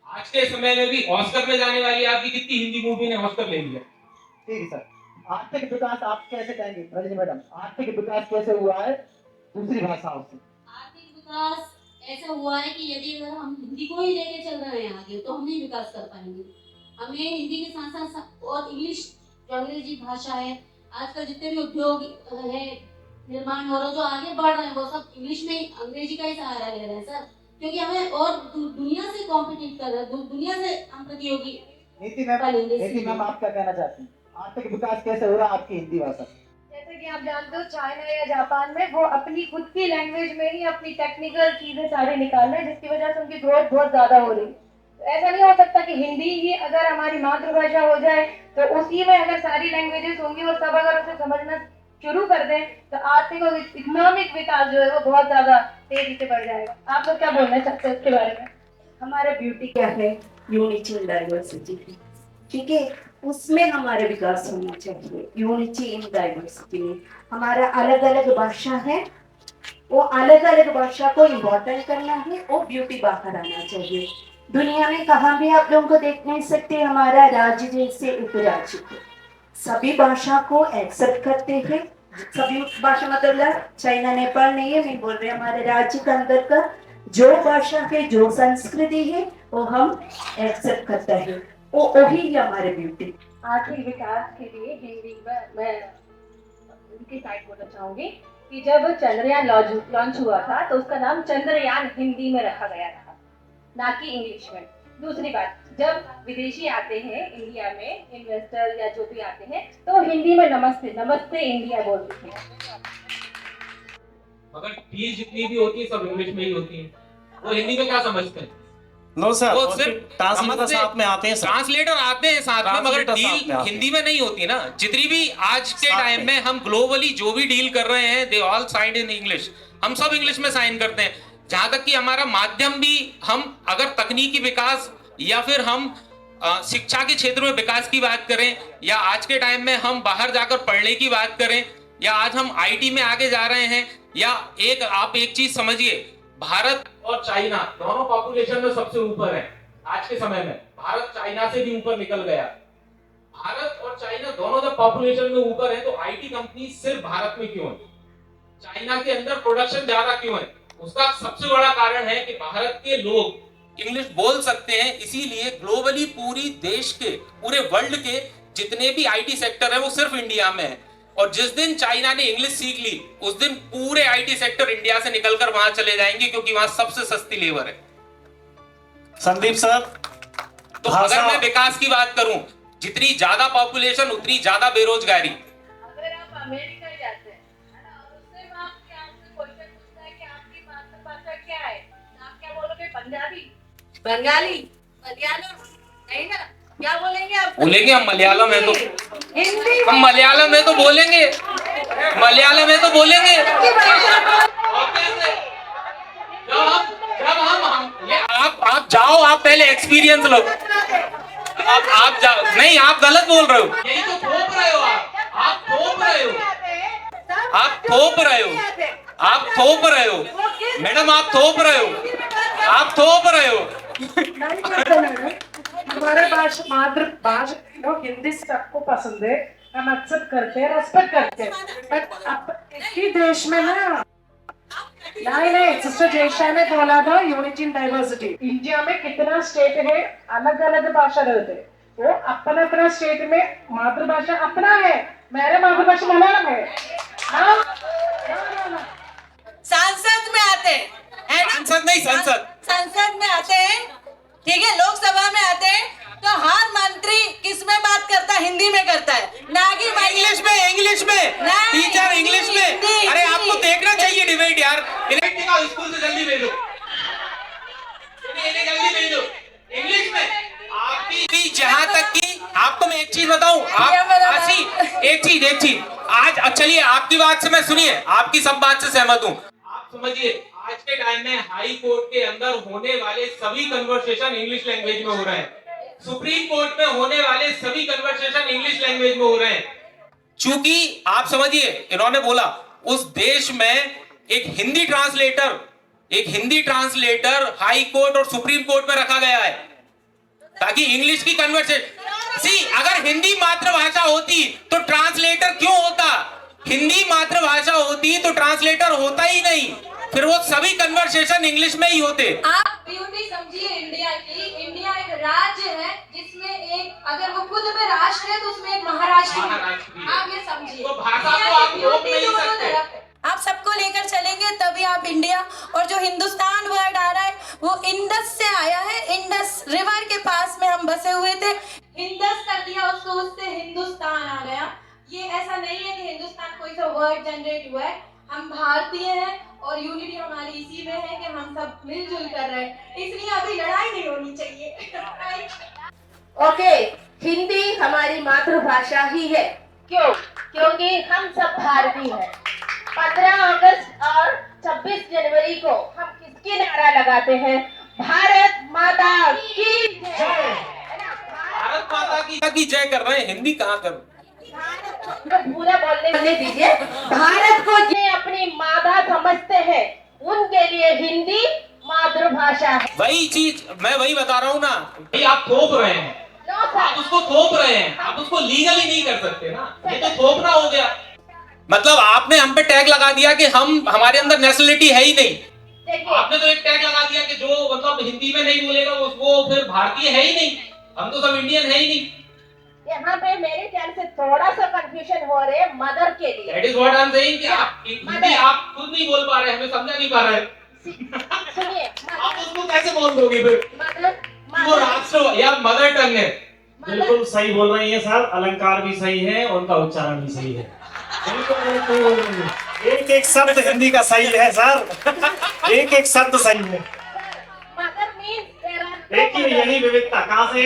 आज के समय में भी ऑस्कर में जाने वाली आपकी कितनी हिंदी मूवी ने ऑस्कर ले लिया। ठीक है सर। आर्थिक विकास आप कैसे कहेंगे रजनी मैडम, आर्थिक विकास कैसे हुआ है दूसरी भाषाओं से? आर्थिक विकास ऐसा हुआ है कि यदि अगर हम हिंदी को ही लेके चल रहे हैं आगे तो हम नहीं विकास कर पाएंगे। हमें हिंदी के साथ साथ और इंग्लिश जो अंग्रेजी भाषा है, आजकल जितने भी उद्योग है निर्माण हो रहा है जो आगे बढ़ रहे हैं वो सब इंग्लिश में अंग्रेजी का ही सहारा ले रहे हैं सर, क्योंकि हमें और दुनिया से कॉम्पिटिट कर रहे हैं, दुनिया से हम प्रतियोगी। नीति मैम आप क्या कहना चाहती हैं? आर्थिक विकास कैसे हो रहा है आपकी हिंदी भाषा? जैसे कि आप जानते हो चाइना या जापान में वो अपनी खुद की लैंग्वेज में ही अपनी टेक्निकल चीजें सारी निकाल रहे हैं, जिसकी वजह से उनकी ग्रोथ बहुत ज्यादा हो रही है। तो ऐसा नहीं हो सकता कि हिंदी ही अगर हमारी मातृभाषा हो जाए तो उसी में अगर सारी लैंग्वेजेस होंगी और सब अगर उसे समझना शुरू कर दें तो आर्थिक और इकोनॉमिक विकास जो है वो बहुत ज्यादा तेजी से बढ़ जाएगा। आप लोग क्या बोलना चाहते हैं उसके बारे में? हमारा ब्यूटी क्या है? यूनिटी इन डाइवर्सिटी, ठीक है, उसमें हमारा विकास होना चाहिए। यूनिटी इन डाइवर्सिटी में हमारा अलग अलग भाषा है, वो अलग अलग भाषा को इम्पोर्टेंट करना है, वो ब्यूटी बाहर आना चाहिए। दुनिया में कहाँ भी आप लोगों को देख नहीं सकते हमारा राज्य जैसे उपराज्य को सभी भाषा को एक्सेप्ट करते हैं। सभी भाषा मतलब चाइना नेपाल नहीं है, मैं बोल रही हमारे राज्य के अंदर का जो भाषा है जो संस्कृति है वो हम एक्सेप्ट करते हैं, वो वही हमारे ब्यूटी। आर्थिक विकास के लिए हिंदी में मैं उनकी साइड बोलना चाहूंगी कि जब चंद्रयान लॉन्च हुआ था तो उसका नाम चंद्रयान हिंदी में रखा गया था, ना कि इंग्लिश में। दूसरी बात, जब विदेशी आते हैं इंडिया में, इन्वेस्टर या जो भी आते हैं, तो हिंदी में नमस्ते नमस्ते इंडिया बोलते हैं। मगर फीस जितनी भी होती है सब इंग्लिश में ही होती है, वो हिंदी में क्या समझते हैं? नो सर, वो सिर्फ ट्रांसलेटर साथ में आते हैं सर। ट्रांसलेटर आते हैं साथ में, मगर डील हिंदी में नहीं होती ना। जितनी भी आज के टाइम में हम ग्लोबली जो भी डील कर रहे हैं they all signed in English. हम सब इंग्लिश में साइन करते हैं। जहां तक कि हमारा माध्यम भी, हम अगर तकनीकी विकास या फिर हम शिक्षा के क्षेत्र में विकास की बात करें, या आज के टाइम में हम बाहर जाकर पढ़ने की बात करें, या आज हम आईटी में आगे जा रहे हैं, या आप एक चीज समझिए, भारत और चाइना दोनों पॉपुलेशन में सबसे ऊपर है आज के समय में। भारत चाइना से भी ऊपर निकल गया। भारत और चाइना दोनों जब पॉपुलेशन में ऊपर है तो आईटी कंपनी सिर्फ भारत में क्यों है? चाइना के अंदर प्रोडक्शन ज्यादा क्यों है? उसका सबसे बड़ा कारण है कि भारत के लोग इंग्लिश बोल सकते हैं, इसीलिए ग्लोबली पूरी देश के, पूरे वर्ल्ड के जितने भी आईटी सेक्टर है वो सिर्फ इंडिया में है। और जिस दिन चाइना ने इंग्लिश सीख ली उस दिन पूरे आईटी सेक्टर इंडिया से निकलकर वहां चले जाएंगे, क्योंकि वहां सबसे सस्ती लेबर है। संदीप सर, तो अगर मैं विकास की बात करूं, जितनी ज्यादा पॉपुलेशन उतनी ज्यादा बेरोजगारी। अगर आप अमेरिका जाते हैं ना, उससे वहाँ आपसे क्वेश्चन पूछता है कि आपकी मातृभाषा क्या है, आप क्या बोलोगे? पंजाबी, बंगाली, मलयालम, नहीं ना? क्या बोलेंगे आप? बोलेंगे हम मलयालम है तो, हिंदी, हम मलयालम है तो बोलेंगे, मलयालम है तो बोलेंगे। आप जाओ, आप पहले एक्सपीरियंस लो। आप जाओ, नहीं आप गलत बोल रहे हो। यही तो थोप रहे हो आप थोप रहे हो, आप थोप रहे हो, आप थोप रहे हो मैडम, आप थोप रहे हो, आप थोप रहे हो। हमारे मातृभाषा हिंदी सबको पसंद है, हम एक्सेप्ट करते हैं, रेस्पेक्ट करते हैं, बट एक ही देश में ना, नहीं सिस्टर जयशा ने बोला था यूनिटी इन डाइवर्सिटी। इंडिया में कितना स्टेट है, अलग अलग भाषा रहते हैं, वो अपना अपना स्टेट में मातृभाषा अपना है। मेरे मातृभाषा मलयालम है। सांसद में आते हैं, है ना? संसद नहीं, संसद में आते हैं, ठीक है, लोकसभा में आते हैं, तो हर मंत्री किस में बात करता है? हिंदी में करता है, ना कि इंग्लिश में, इंग्लिश में टीचर इंग्लिश में। अरे आपको देखना चाहिए डिबेट यार। स्कूल से जल्दी भेजो, जल्दी भेजो इंग्लिश में। आपकी जहां तक कि आपको मैं एक चीज बताऊं, आप एक चीज आज चलिए आपकी बात से मैं, सुनिए, आपकी सब बात से सहमत हूं। आप समझिए आज के टाइम में हाई कोर्ट के अंदर होने वाले सभी कन्वर्सेशन इंग्लिश लैंग्वेज में हो रहे हैं। सुप्रीम कोर्ट में होने वाले सभी कन्वर्सेशन इंग्लिश लैंग्वेज में हो रहे हैं। क्योंकि आप समझिए, इन्होंने बोला उस देश में एक हिंदी ट्रांसलेटर हाई कोर्ट और सुप्रीम कोर्ट में रखा गया है, ताकि इंग्लिश की कन्वर्सेशन। अगर हिंदी मातृभाषा होती तो ट्रांसलेटर क्यों होता? हिंदी मातृभाषा होती तो ट्रांसलेटर होता ही नहीं, फिर वो सभी कन्वर्सेशन इंग्लिश में ही होते। आप ब्यूटी समझिए इंडिया की। इंडिया एक राज्य है जिसमें एक, अगर वो खुद में राष्ट्र है तो उसमें एक महाराष्ट्र है। आप ये समझिए, तो भाषा को आप रोक नहीं सकते। आप सबको लेकर चलेंगे तभी आप इंडिया, और जो हिंदुस्तान वर्ड आ रहा है वो इंडस से आया है, इंडस रिवर के पास में हम बसे हुए थे, इंडस कर दिया उसको, उससे हिंदुस्तान आ गया। ये ऐसा नहीं है कि हिंदुस्तान कोई सा वर्ड जनरेट हुआ है, हम भारतीय हैं और यूनिटी हमारी इसी में है कि हम सब मिलजुल कर रहे हैं, इसलिए अभी लड़ाई नहीं होनी चाहिए। ओके, हिंदी हमारी मातृभाषा ही है। क्यों? क्योंकि हम सब भारतीय हैं। 15 अगस्त और 26 जनवरी को हम किसकी नारा लगाते हैं? भारत माता की जय। भारत माता की जय कर रहे हैं, हिंदी कहाँ कर? पूरा बोलने दीजिए। भारत को जो अपनी माता समझते हैं उनके लिए हिंदी मातृभाषा है। वही चीज मैं वही बता रहा हूँ ना, भाई आप थोप रहे हैं, आप उसको थोप रहे हैं, आप उसको लीगली नहीं कर सकते ना, ये तो थोपना हो गया। मतलब आपने हम पे टैग लगा दिया कि हमारे अंदर नेशनलिटी है ही नहीं। आपने तो एक टैग लगा दिया कि जो मतलब हिंदी में नहीं बोलेगा वो फिर भारतीय है ही नहीं, हम तो सब इंडियन है ही नहीं। यहाँ पे मेरे ख्याल से थोड़ा सा कंफ्यूजन हो रहे हैं मदर के लिए। That is what I'm saying कि आप हिंदी आप खुद नहीं बोल पा रहे, हमें समझा नहीं पा रहे। सुनिए, आप उसको कैसे बोल दोगे फिर? वो राष्ट्र या मदर टंग है। बिल्कुल सही बोल रही है सर, अलंकार भी सही है, उनका उच्चारण भी सही है। बिल्कुल एक एक शब्द हिंदी का सही है सर, एक एक शब्द सही है। देखिए यही विविधता, कहाँ से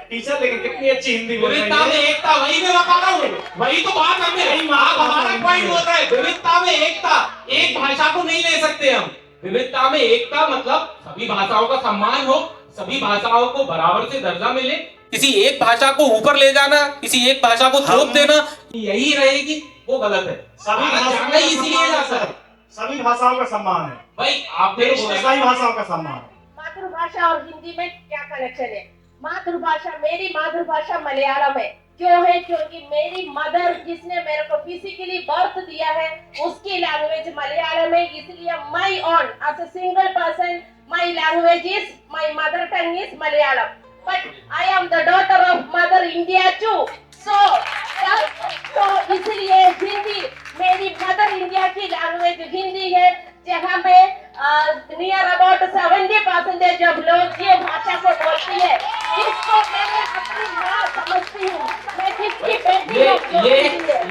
टीचर लेकिन कितनी अच्छी हिंदी बोल रही है। विविधता में एकता, वही मैं बता रहा हूँ, वही तो बात हमें आप हमारा पॉइंट बोल रहे हैं। विविधता में एकता, एक भाषा को नहीं ले सकते हम। विविधता में एकता मतलब सभी भाषाओं का सम्मान हो, सभी भाषाओं को बराबर से दर्जा मिले। किसी एक भाषा को ऊपर ले जाना, किसी एक भाषा को थोप देना, यही रहेगी, वो गलत है। सभी भाषाएं इसलिए जाता है, सभी भाषाओं का सम्मान है भाई आपने देश में, सभी भाषाओं का सम्मान है। मातृभाषा और हिंदी में क्या कनेक्शन है? मातृभाषा, मेरी मातृभाषा मलयालम है। क्यों है? क्योंकि मेरी मदर जिसने मेरे को फिजिकली बर्थ दिया है उसकी लैंग्वेज मलयालम है, इसलिए my own as a single person my language is, my mother tongue is Malayalam, but I am the daughter of mother India too. तो इसलिए हिंदी, मेरी मदर इंडिया की लैंग्वेज हिंदी है, जहाँ पे नियर अबाउट 70% जब लोग ये भाषा को बोलती है, जिसको मैंने अपनी माँ समझती हूँ, मैं किसकी बेटी हूँ।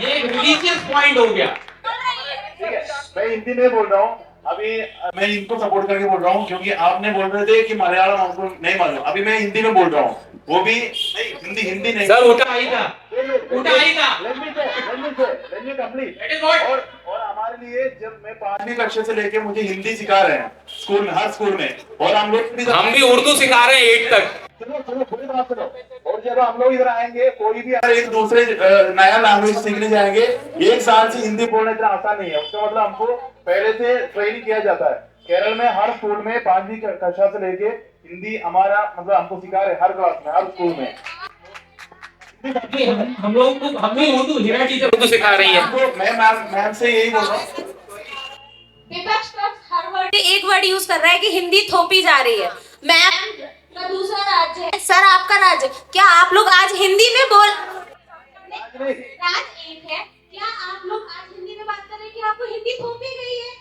ये रिलीजियस पॉइंट हो गया। मैं हिंदी में बोल रहा हूँ अभी, मैं इनको सपोर्ट करके बोल रहा हूँ क्योंकि आपने बोल रहे थे कि मलयालम हमको नहीं मालूम, अभी मैं हिंदी में बोल रहा हूँ, वो भी नहीं, हिंदी नहीं सर उठा ही था, उठा ही था। और हमारे लिए जब मैं 5वीं कक्षा से लेके मुझे हिंदी सिखा रहे हैं स्कूल में, हर स्कूल में, और हम भी उर्दू सिखा रहे हैं 8 तक। सुनो पूरी बात सुनो। और जब हम लोग इधर आएंगे, कोई भी अगर एक दूसरे नया लैंग्वेज सीखने जाएंगे, 1 साल से हिंदी बोलना इतना आसान नहीं है। उसका मतलब हमको पहले से ट्रेन किया जाता है। केरल में हर स्कूल में 5वीं कक्षा से लेके हिंदी हमारा मतलब हमको सिखा रहे, हर क्लास में, हर स्कूल में। हम लोग को हमें उर्दू हिरा टीचर उर्दू सिखा रही है। मैं मैम से यही बोल रहा हूँ, विपक्ष हर वर्ड एक वर्ड यूज कर रहा है कि हिंदी थोपी जा रही है। मैम का दूसरा राज्य है, सर आपका राज्य, क्या आप लोग आज हिंदी में बोल राज एक है, क्या आप लोग आज हिंदी में बात कर रहे हैं कि आपको हिंदी थोपी गई है?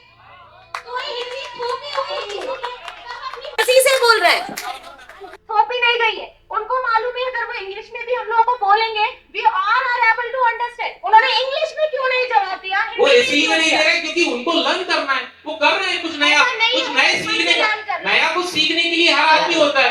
तो हिंदी थोपी हुई है, से बोल रहे हैं, थोपी नहीं गई है। उनको मालूम है अगर वो इंग्लिश में भी हम लोगों को बोलेंगे, we all are able to understand। उन्होंने इंग्लिश में क्यों नहीं जवाब दिया? वो इसलिए नहीं दे रहे क्योंकि उनको लर्न करना है, वो कर रहे हैं कुछ नया, कुछ नए सीखने का, नया कुछ सीखने के लिए हर आदमी होता है,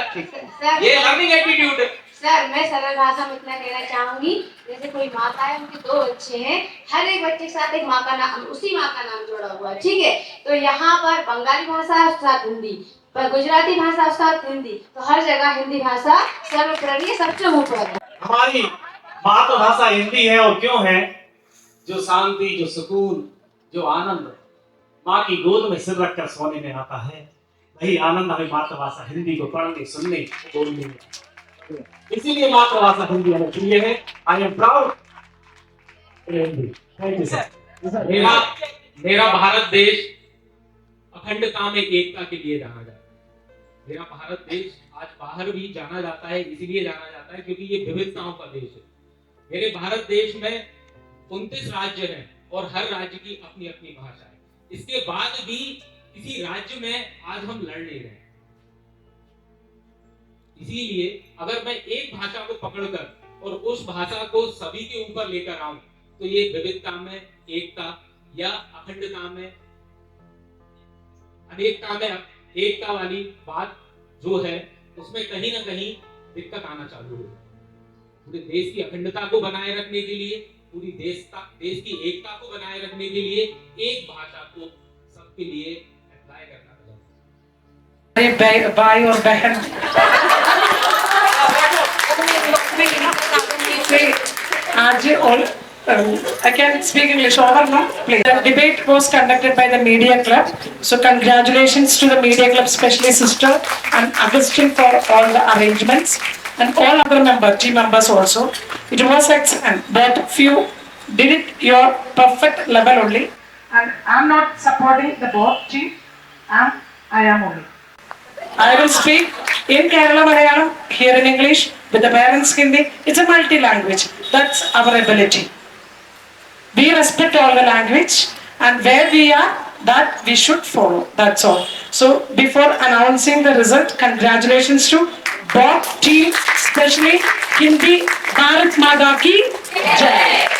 ये लर्निंग एटीट्यूड है। सर मैं सरल भाषा में इतना कहना चाहूंगी, जैसे कोई माता है, उनके 2 बच्चे हैं, हर एक बच्चे के साथ एक माँ का नाम, उसी माँ का नाम जोड़ा हुआ है, ठीक है? तो यहाँ पर बंगाली भाषा उसके साथ हिंदी, पर गुजराती भाषा उसके साथ हिंदी, तो हर जगह हिंदी भाषा सर्वप्रिय सबसे ऊपर है। हमारी मातृभाषा हिंदी है, और क्यों है? जो शांति, जो सुकून, जो आनंद माँ की गोद में सिर रखकर सोने में आता है, वही आनंद हमें मातृभाषा हिंदी को पढ़ने, सुनने, बोलने में। इसीलिए मातृभाषा हिंदी हमें प्रिय है। I am proud. Thank you sir. मेरा भारत देश अखंडता में एकता के लिए जाना जाता है। मेरा भारत देश आज बाहर भी जाना जाता है, इसीलिए जाना जाता है क्योंकि ये विविधताओं का देश है। मेरे भारत देश में 29 राज्य हैं और हर राज्य की अपनी अपनी भाषा है। इसके बाद भी किसी राज्य में आज हम लड़ नहीं रहे। इसीलिए अगर मैं एक भाषा को पकड़कर और उस भाषा को सभी के ऊपर लेकर आऊं तो ये विविधता में एकता या अखंडता में अनेकता में एकता वाली बात जो है उसमें कहीं ना कहीं दिक्कत आना चालू हो। पूरे देश की अखंडता को बनाए रखने के लिए, पूरी देश की एकता को बनाए रखने के लिए एक भाषा को सबके लिए अप्लाई करना पड़ेगा। भाई और बहन, आज all I can speak English over now, please. The debate was conducted by the Media Club. So congratulations to the Media Club, especially Sister and Augustine for all the arrangements and all other team members also. It was excellent, but few did it your perfect level only. And I'm not supporting the both team. I am only. I will speak in Kerala Malayalam, here in English, with the parents Hindi. It's a multi-language. That's our ability. We respect all the language, and where we are, that we should follow. That's all. So before announcing the result, congratulations to both teams, especially Hindi. Bharat Mata Ki Jai.